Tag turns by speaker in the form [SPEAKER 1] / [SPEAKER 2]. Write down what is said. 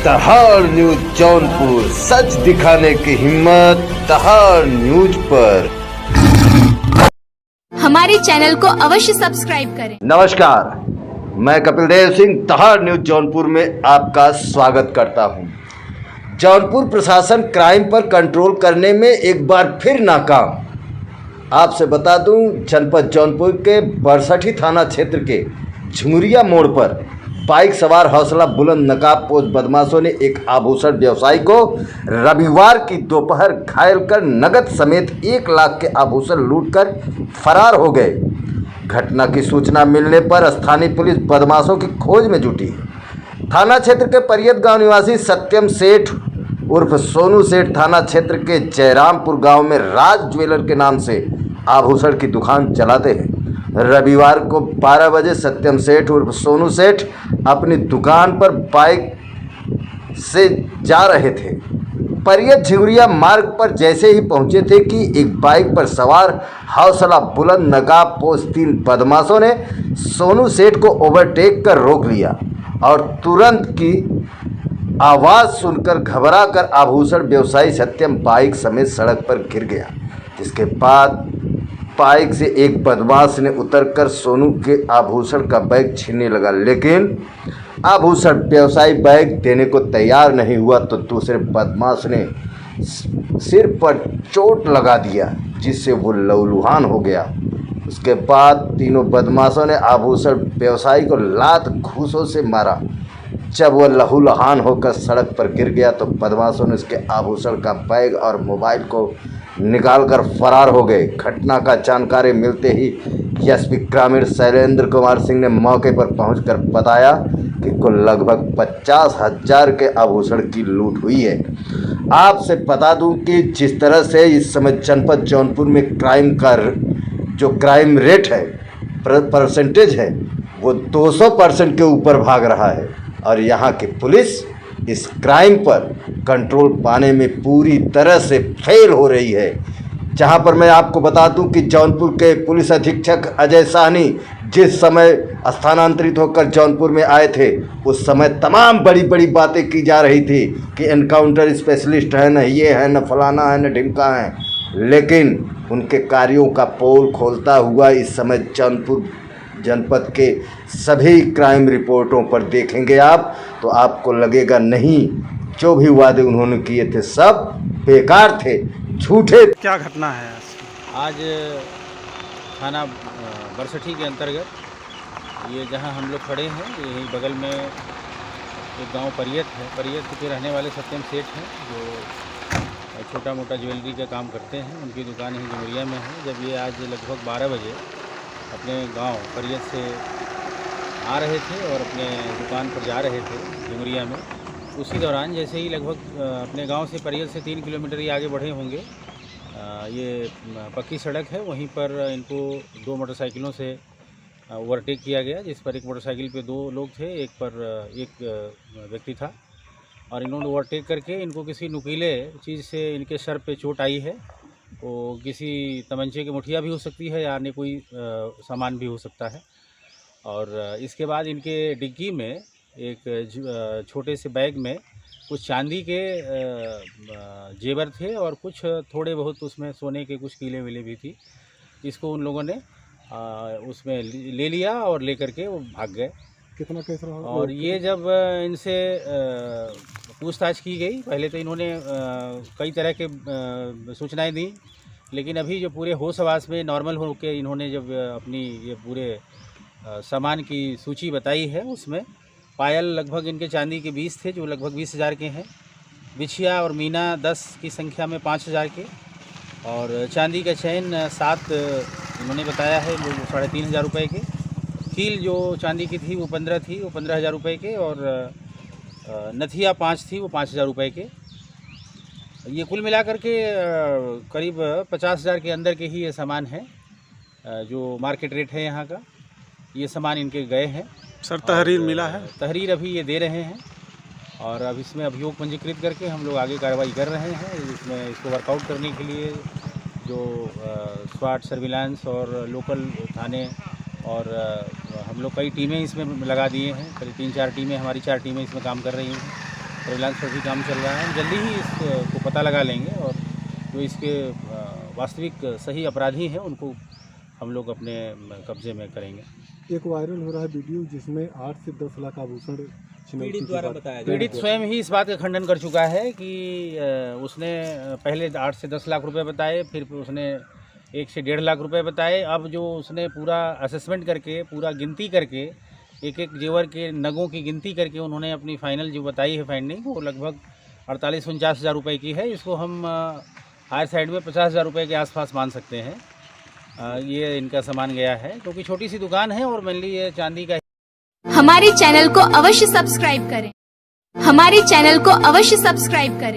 [SPEAKER 1] तहार न्यूज जौनपुर, सच दिखाने की हिम्मत तहार न्यूज पर।
[SPEAKER 2] हमारे चैनल को अवश्य सब्सक्राइब करें।
[SPEAKER 1] नमस्कार, मैं कपिल देव सिंह तहार न्यूज जौनपुर में आपका स्वागत करता हूं। जौनपुर प्रशासन क्राइम पर कंट्रोल करने में एक बार फिर नाकाम। आपसे बता दूं, जनपद जौनपुर के बरसठी थाना क्षेत्र के झुमरिया मोड़ पर बाइक सवार हौसला बुलंद नकाबपोश बदमाशों ने एक आभूषण व्यवसायी को रविवार की दोपहर घायल कर नगद समेत 1 लाख के आभूषण लूटकर फरार हो गए। घटना की सूचना मिलने पर स्थानीय पुलिस बदमाशों की खोज में जुटी। थाना क्षेत्र के परियत गांव निवासी सत्यम सेठ उर्फ सोनू सेठ थाना क्षेत्र के जयरामपुर गांव में राज ज्वेलर के नाम से आभूषण की दुकान चलाते हैं। रविवार को 12 बजे सत्यम सेठ उर्फ सोनू सेठ अपनी दुकान पर बाइक से जा रहे थे। परियत झिंगुरिया मार्ग पर जैसे ही पहुंचे थे कि एक बाइक पर सवार हौसला बुलंद नकाबपोश 3 बदमाशों ने सोनू सेठ को ओवरटेक कर रोक लिया और तुरंत की आवाज़ सुनकर घबराकर आभूषण व्यवसायी सत्यम बाइक समेत सड़क पर गिर गया। जिसके बाद बाइक से एक बदमाश ने उतरकर सोनू के आभूषण का बैग छीनने लगा, लेकिन आभूषण व्यवसायी बैग देने को तैयार नहीं हुआ तो दूसरे बदमाश ने सिर पर चोट लगा दिया, जिससे वो लहूलुहान हो गया। उसके बाद तीनों बदमाशों ने आभूषण व्यवसायी को लात घूंसों से मारा। जब वह लहूलुहान होकर सड़क पर गिर गया तो बदमाशों ने उसके आभूषण का बैग और मोबाइल को निकालकर फरार हो गए। घटना का जानकारी मिलते ही एसपी ग्रामीण शैलेंद्र कुमार सिंह ने मौके पर पहुंचकर बताया कि कुल लगभग 50,000 के आभूषण की लूट हुई है। आपसे बता दूं कि जिस तरह से इस समय जनपद जौनपुर में क्राइम का जो क्राइम रेट है, परसेंटेज है, वो 200% के ऊपर भाग रहा है और यहाँ की पुलिस इस क्राइम पर कंट्रोल पाने में पूरी तरह से फेल हो रही है। जहां पर मैं आपको बता दूं कि जौनपुर के पुलिस अधीक्षक अजय साहनी जिस समय स्थानांतरित होकर जौनपुर में आए थे, उस समय तमाम बड़ी बड़ी बातें की जा रही थी कि एनकाउंटर स्पेशलिस्ट है, न ये है, न फलाना है, न ढिमका है। लेकिन उनके कार्यों का पोल खोलता हुआ इस समय जौनपुर जनपद के सभी क्राइम रिपोर्टों पर देखेंगे आप तो आपको लगेगा नहीं, जो भी वादे उन्होंने किए थे सब बेकार थे, झूठे।
[SPEAKER 3] क्या घटना है
[SPEAKER 4] आज थाना बरसठी के अंतर्गत ये जहां हम लोग खड़े हैं, यही बगल में एक गांव परियत है। परियत के रहने वाले सत्यम सेठ हैं जो छोटा मोटा ज्वेलरी का काम करते हैं। उनकी दुकान यहीं झुमरिया में है। जब ये आज लगभग 12 बजे अपने गांव परियत से आ रहे थे और अपने दुकान पर जा रहे थे झुमरिया में, उसी दौरान जैसे ही लगभग अपने गांव से परियत से 3 किलोमीटर ही आगे बढ़े होंगे, ये पक्की सड़क है, वहीं पर इनको 2 मोटरसाइकिलों से ओवरटेक किया गया, जिस पर एक मोटरसाइकिल पे 2 लोग थे, एक पर एक व्यक्ति था और इन्होंने ओवरटेक करके इनको किसी नुकीले चीज़ से इनके सर पे चोट आई है। वो किसी तमंचे की मुठिया भी हो सकती है या अन्य कोई सामान भी हो सकता है। और इसके बाद इनके डिग्गी में एक छोटे से बैग में कुछ चांदी के जेवर थे और कुछ थोड़े बहुत उसमें सोने के कुछ कीले विले भी थी। इसको उन लोगों ने उसमें ले लिया और लेकर के वो भाग गए।
[SPEAKER 3] कितना केस रहा?
[SPEAKER 4] और ये जब इनसे पूछताछ की गई, पहले तो इन्होंने कई तरह के सूचनाएं दी, लेकिन अभी जो पूरे होश आवास में नॉर्मल हो के इन्होंने जब अपनी ये पूरे सामान की सूची बताई है, उसमें पायल लगभग इनके चांदी के 20 थे जो लगभग 20,000 के हैं, बिछिया और मीना 10 की संख्या में 5,000 के, और चांदी का चैन 7 इन्होंने बताया है वो 3,500 रुपये के, कील जो चांदी की थी वो 15 थी, वो 15,000 रुपये के, और नथिया 5 थी, वो 5,000 रुपये के। ये कुल मिलाकर के करीब 50,000 के अंदर के ही ये सामान है जो मार्केट रेट है यहाँ का। ये सामान इनके गए हैं।
[SPEAKER 3] सर तहरीर मिला है? तहरीर
[SPEAKER 4] अभी ये दे रहे हैं और अब इसमें अभियोग पंजीकृत करके हम लोग आगे कार्रवाई कर रहे हैं। इसमें इसको वर्कआउट करने के लिए जो स्वाट सर्विलांस और लोकल थाने और हम लोग कई टीमें इसमें लगा दिए हैं। करीब 3-4 टीमें, हमारी 4 टीमें इसमें काम कर रही हैं सर्विलांस पर भी काम चल रहा है। हम जल्दी ही इसको पता लगा लेंगे और जो इसके वास्तविक सही अपराधी हैं उनको हम लोग अपने कब्जे में करेंगे।
[SPEAKER 3] एक वायरल हो रहा है वीडियो जिसमें 8 से 10 लाख आभूषण
[SPEAKER 5] पीड़ित द्वारा बताया
[SPEAKER 4] पीड़ित स्वयं ही इस बात का खंडन कर चुका है कि उसने पहले 8 से 10 लाख रुपए बताए, फिर उसने 1 से 1.5 लाख रुपए बताए। अब जो उसने पूरा असेसमेंट करके, पूरा गिनती करके, एक एक जेवर के नगों की गिनती करके उन्होंने अपनी फाइनल जो बताई है फाइंडिंग, वो लगभग 48-49 हज़ार रुपये की है। इसको हम हायर साइड में 50 हज़ार रुपये के आसपास मान सकते हैं। ये इनका सामान गया है क्योंकि छोटी सी दुकान है और मेनली ये चांदी का।
[SPEAKER 2] हमारे चैनल को अवश्य सब्सक्राइब करें। हमारे चैनल को अवश्य सब्सक्राइब करें।